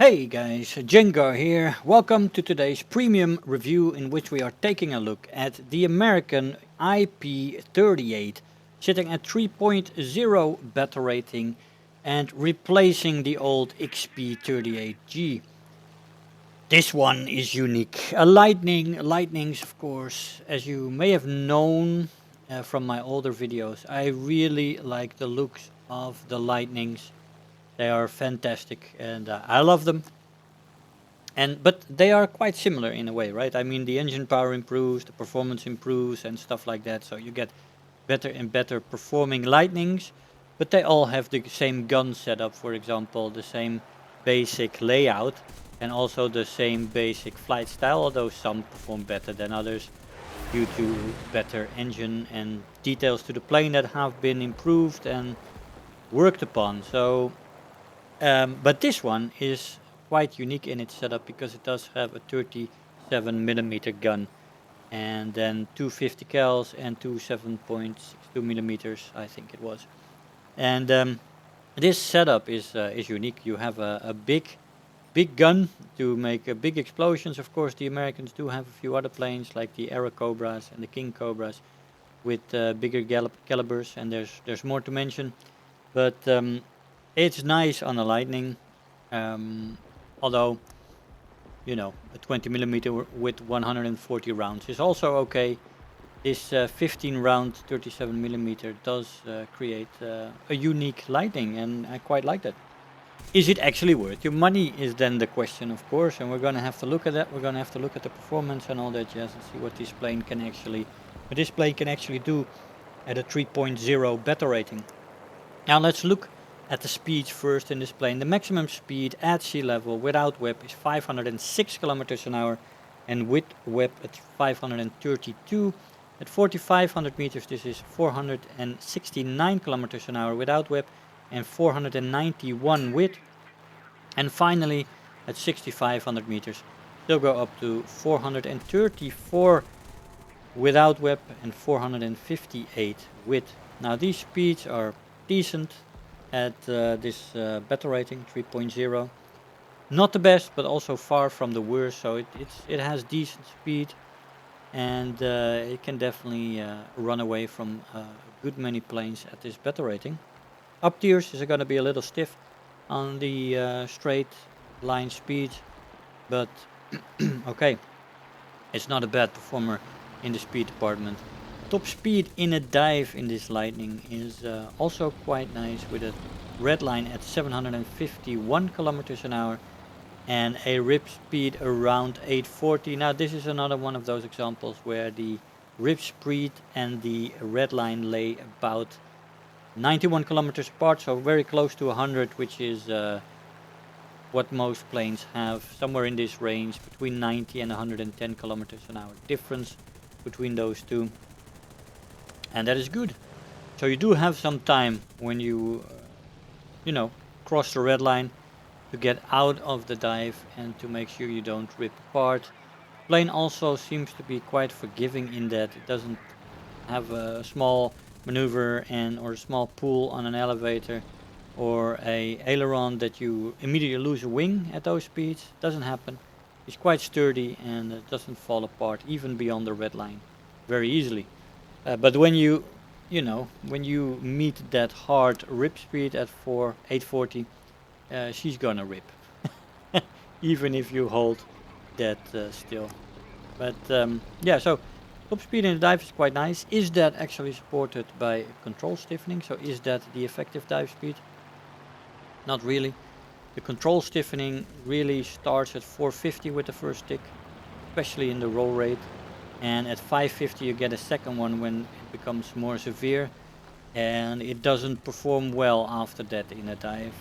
Hey guys, Jengar here. Welcome to today's premium review in which we are taking a look at the American YP-38, sitting at 3.0 beta rating and replacing the old XP-38G. This one is unique. A Lightnings of course, as you may have known from my older videos. I really like the looks of the Lightnings. They are fantastic and I love them. But they are quite similar in a way, right? I mean, the engine power improves, the performance improves, and stuff like that. So you get better and better performing Lightnings, but they all have the same gun setup, for example, the same basic layout, and also the same basic flight style, although some perform better than others due to better engine and details to the plane that have been improved and worked upon. But this one is quite unique in its setup because it does have a 37mm gun and then two 50 cals and two 7.62mm, I think it was. And this setup is unique. You have a big gun to make big explosions. Of course, the Americans do have a few other planes like the Aero Cobras and the King Cobras with bigger calibers, and there's more to mention. But it's nice on a Lightning, although, a 20mm with 140 rounds is also okay. This 15 round 37mm does create a unique Lightning, and I quite like that. Is it actually worth your money is then the question, of course, and we're going to have to look at that. We're going to have to look at the performance and all that jazz and see what this plane can actually do at a 3.0 beta rating. Now let's look at the speeds first in this plane. The maximum speed at sea level without WEP is 506 kilometers an hour, and with WEP at 532. At 4,500 meters this is 469 kilometers an hour without WEP and 491 with. And finally at 6,500 meters they'll go up to 434 without WEP and 458 with. Now these speeds are decent at this beta rating 3.0. Not the best, but also far from the worst. So it has decent speed, and it can definitely run away from a good many planes at this beta rating. Up tiers is going to be a little stiff on the straight line speed, but okay, it's not a bad performer in the speed department. Top speed in a dive in this Lightning is also quite nice, with a red line at 751 kilometers an hour and a rip speed around 840. Now this is another one of those examples where the rip speed and the red line lay about 91 kilometers apart, so very close to 100, which is what most planes have, somewhere in this range between 90 and 110 kilometers an hour difference between those two. And that is good. So you do have some time when you, cross the red line to get out of the dive and to make sure you don't rip apart. Plane also seems to be quite forgiving in that it doesn't have a small maneuver or a small pull on an elevator or a aileron that you immediately lose a wing at those speeds. Doesn't happen. It's quite sturdy and it doesn't fall apart even beyond the red line very easily. But when you meet that hard rip speed at 840, she's gonna rip, even if you hold that still. But yeah, so top speed in the dive is quite nice. Is that actually supported by control stiffening? So is that the effective dive speed? Not really. The control stiffening really starts at 450 with the first stick, especially in the roll rate. And at 550 you get a second one when it becomes more severe, and it doesn't perform well after that in a dive.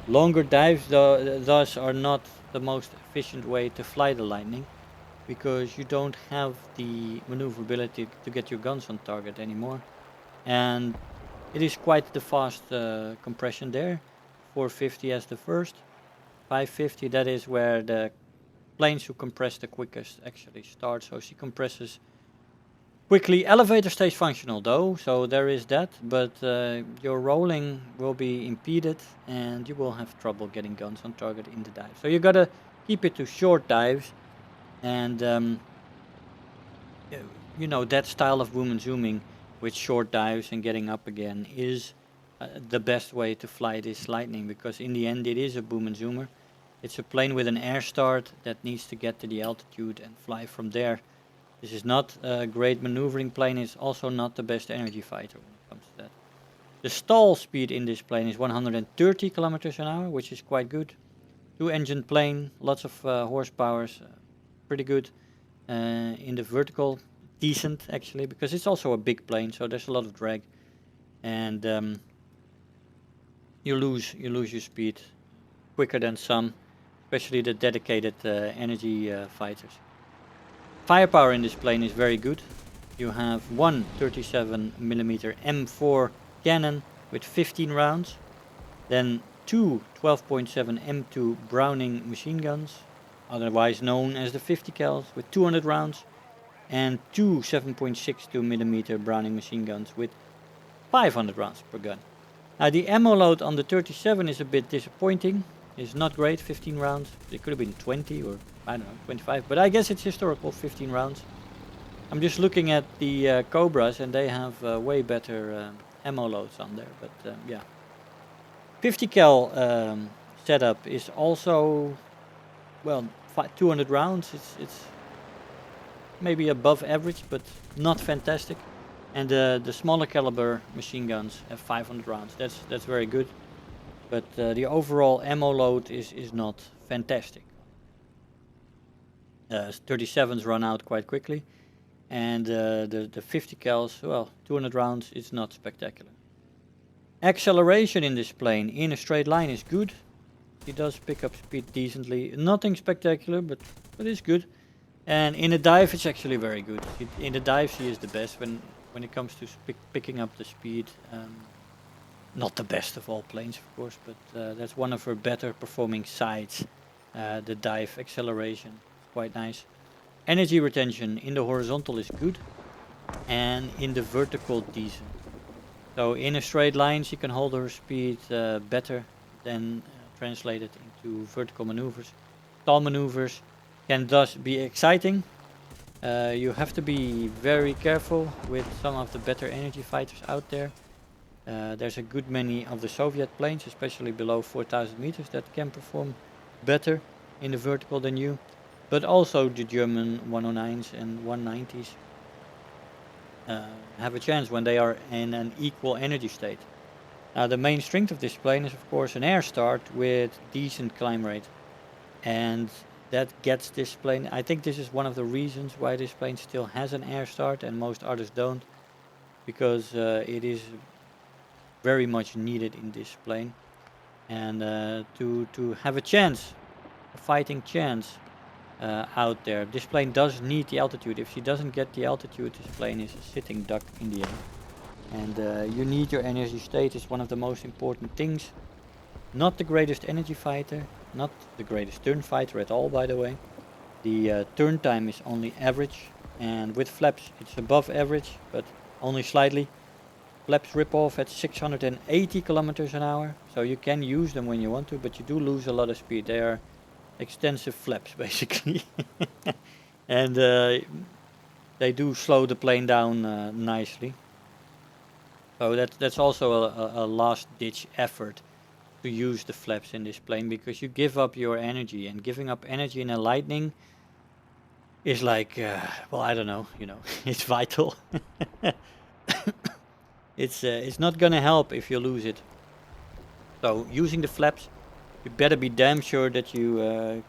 Longer dives thus are not the most efficient way to fly the Lightning, because you don't have the maneuverability to get your guns on target anymore, and it is quite the fast compression there. 450 as the first, 550, that is where the planes who compress the quickest actually start. So she compresses Quickly, elevator stays functional though, so there is that, but your rolling will be impeded and you will have trouble getting guns on target in the dive. So you gotta keep it to short dives, and you know, that style of boom and zooming with short dives and getting up again is the best way to fly this Lightning, because in the end it is a boom and zoomer. It's a plane with an air start that needs to get to the altitude and fly from there. This is not a great maneuvering plane. It's also not the best energy fighter when it comes to that. The stall speed in this plane is 130 kilometers an hour, which is quite good. Two-engine plane, lots of horsepower, pretty good. In the vertical, decent actually, because it's also a big plane, so there's a lot of drag, and you lose your speed quicker than some, especially the dedicated energy fighters. Firepower in this plane is very good. You have one 37mm M4 cannon with 15 rounds, then two 12.7 M2 Browning machine guns, otherwise known as the 50 cals, with 200 rounds, and two 7.62mm Browning machine guns with 500 rounds per gun. Now the ammo load on the 37 is a bit disappointing. It's not great, 15 rounds. It could have been 20 or I don't know, 25, but I guess it's historical 15 rounds. I'm just looking at the Cobras and they have way better ammo loads on there, but yeah. 50 cal setup is also, well, 200 rounds. It's maybe above average, but not fantastic. And the smaller caliber machine guns have 500 rounds. That's very good, but the overall ammo load is not fantastic. 37s run out quite quickly, and the 50 cals, well, 200 rounds, it's not spectacular. Acceleration in this plane in a straight line is good. It does pick up speed decently. Nothing spectacular, but it's good. And in a dive, it's actually very good. In the dives, he is the best when it comes to picking up the speed. Not the best of all planes, of course, but that's one of her better performing sides. The dive acceleration, quite nice. Energy retention in the horizontal is good, and in the vertical decent. So in a straight line, she can hold her speed better than translated into vertical maneuvers. Stall maneuvers can thus be exciting. You have to be very careful with some of the better energy fighters out there. There's a good many of the Soviet planes, especially below 4,000 meters, that can perform better in the vertical than you. But also the German 109s and 190s have a chance when they are in an equal energy state. Now the main strength of this plane is of course an air start with decent climb rate, and that gets this plane. I think this is one of the reasons why this plane still has an air start and most others don't, because it is very much needed in this plane, and to have a chance, a fighting chance out there. This plane does need the altitude. If she doesn't get the altitude, this plane is a sitting duck in the air. And you need your energy state. It's one of the most important things. Not the greatest energy fighter, not the greatest turn fighter at all, by the way. The turn time is only average, and with flaps it's above average, but only slightly. Flaps rip off at 680 kilometers an hour, so you can use them when you want to, but you do lose a lot of speed. They are extensive flaps basically, and they do slow the plane down nicely. So that's also a last ditch effort to use the flaps in this plane, because you give up your energy, and giving up energy in a Lightning is like, well, I don't know, you know, it's vital. It's not gonna help if you lose it. So using the flaps, you better be damn sure that you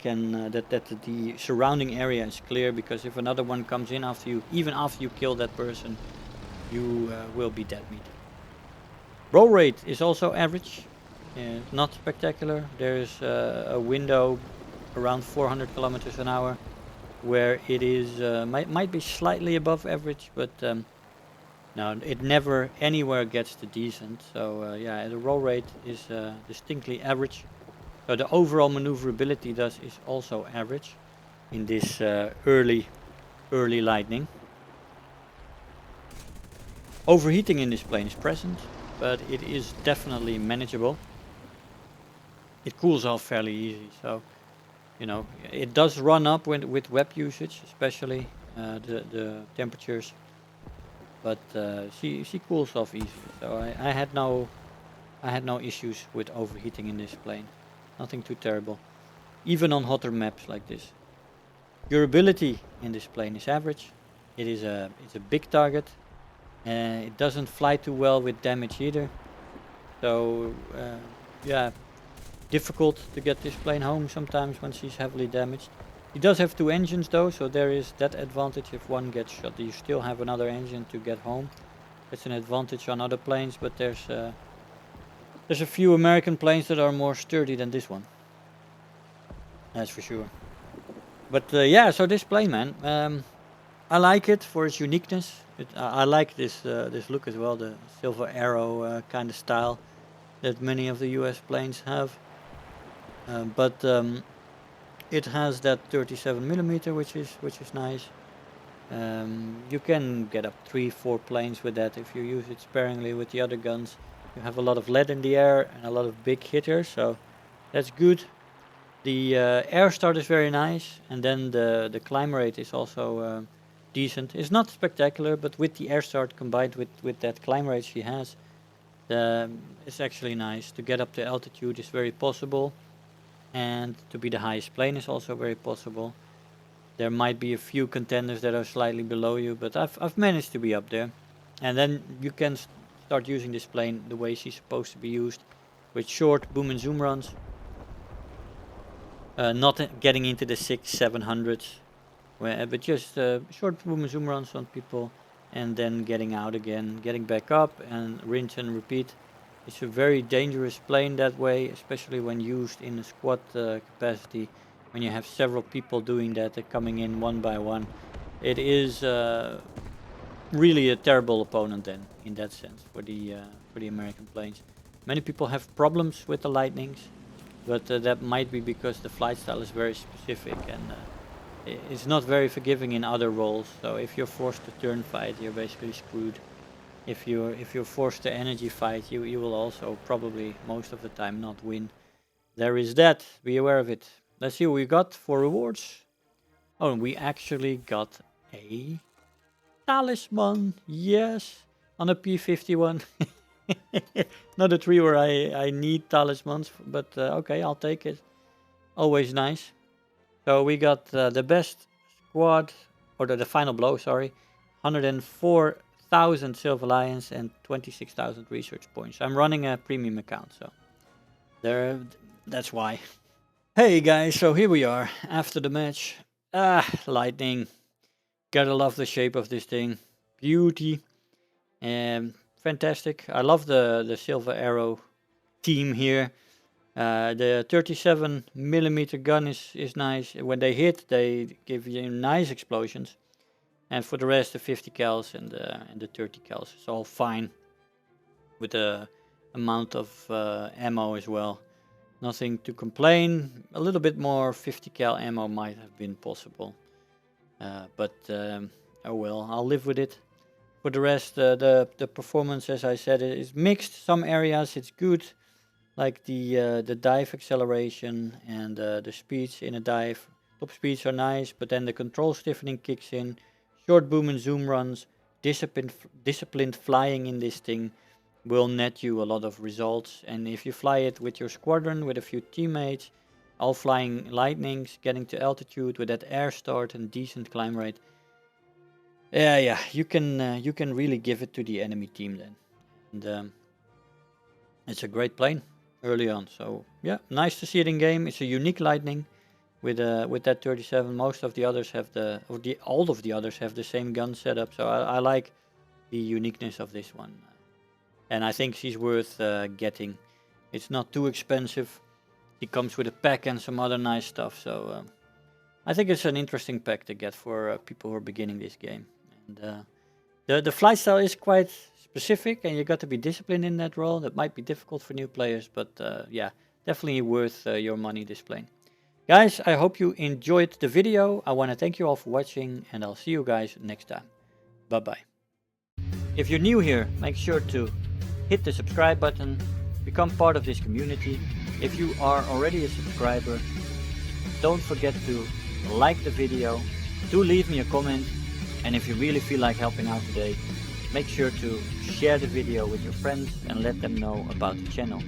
that the surrounding area is clear, because if another one comes in after you, even after you kill that person, you will be dead meat. Roll rate is also average, not spectacular. There's a window around 400 kilometers an hour where it is might be slightly above average, but no, it never anywhere gets to decent. So yeah, the roll rate is distinctly average. So the overall maneuverability thus is also average in this early Lightning. Overheating in this plane is present, but it is definitely manageable. It cools off fairly easy, so you know it does run up with web usage, especially the temperatures. But she cools off easily, so I had no issues with overheating in this plane. Nothing too terrible, even on hotter maps like this. Durability in this plane is average. It's a big target. It doesn't fly too well with damage either. So yeah, difficult to get this plane home sometimes when she's heavily damaged. He does have 2 engines though, so there is that advantage. If one gets shot, you still have another engine to get home. That's an advantage on other planes, but there's a few American planes that are more sturdy than this one. That's for sure. But yeah, so this plane, man, I like it for its uniqueness. I like this this look as well, the silver arrow kind of style that many of the US planes have. But it has that 37mm, which is nice. You can get up 3-4 planes with that if you use it sparingly with the other guns. You have a lot of lead in the air and a lot of big hitters, so that's good. The air start is very nice, and then the climb rate is also decent. It's not spectacular, but with the air start combined with that climb rate she has, it's actually nice. To get up to altitude is very possible, and to be the highest plane is also very possible. There might be a few contenders that are slightly below you, but I've managed to be up there. And then you can start using this plane the way she's supposed to be used, with short boom and zoom runs. Not getting into the 600-700s, but just short boom and zoom runs on people, and then getting out again, getting back up, and rinse and repeat. It's a very dangerous plane that way, especially when used in a squad capacity. When you have several people doing that, coming in one by one, it is really a terrible opponent then, in that sense, for the American planes. Many people have problems with the Lightnings, but that might be because the flight style is very specific, and it's not very forgiving in other roles. So if you're forced to turn fight, you're basically screwed. If you're forced to energy fight, you will also probably most of the time not win. There is that. Be aware of it. Let's see what we got for rewards. Oh, and we actually got a talisman. Yes, on a P-51. Not a tree where I need talismans, but okay, I'll take it. Always nice. So we got the best squad, or the final blow, sorry. 104,000 Silver Lions and 26,000 research points. I'm running a premium account, so that's why. Hey guys, so here we are after the match. Lightning. Gotta love the shape of this thing. Beauty. Fantastic. I love the silver arrow team here. The 37mm gun is nice. When they hit, they give you nice explosions. And for the rest, the 50 cals and the 30 cals is all fine. With the amount of ammo as well. Nothing to complain. A little bit more 50 cal ammo might have been possible. But oh well, I'll live with it. For the rest, the performance, as I said, is mixed. Some areas it's good, like the dive acceleration and the speeds in a dive. Top speeds are nice, but then the control stiffening kicks in. Short boom and zoom runs, disciplined flying in this thing will net you a lot of results. And if you fly it with your squadron, with a few teammates, all flying Lightnings, getting to altitude with that air start and decent climb rate, yeah, you can really give it to the enemy team then. And it's a great plane early on. So yeah, nice to see it in game. It's a unique Lightning with that 37. Most of the others have all of the others have the same gun setup. So I like the uniqueness of this one. And I think she's worth getting. It's not too expensive. It comes with a pack and some other nice stuff. So I think it's an interesting pack to get for people who are beginning this game. And the flight style is quite specific, and you got to be disciplined in that role. That might be difficult for new players, but yeah, definitely worth your money, this plane. Guys, I hope you enjoyed the video. I want to thank you all for watching, and I'll see you guys next time. Bye-bye. If you're new here, make sure to hit the subscribe button, become part of this community. If you are already a subscriber, don't forget to like the video, do leave me a comment, and if you really feel like helping out today, make sure to share the video with your friends and let them know about the channel.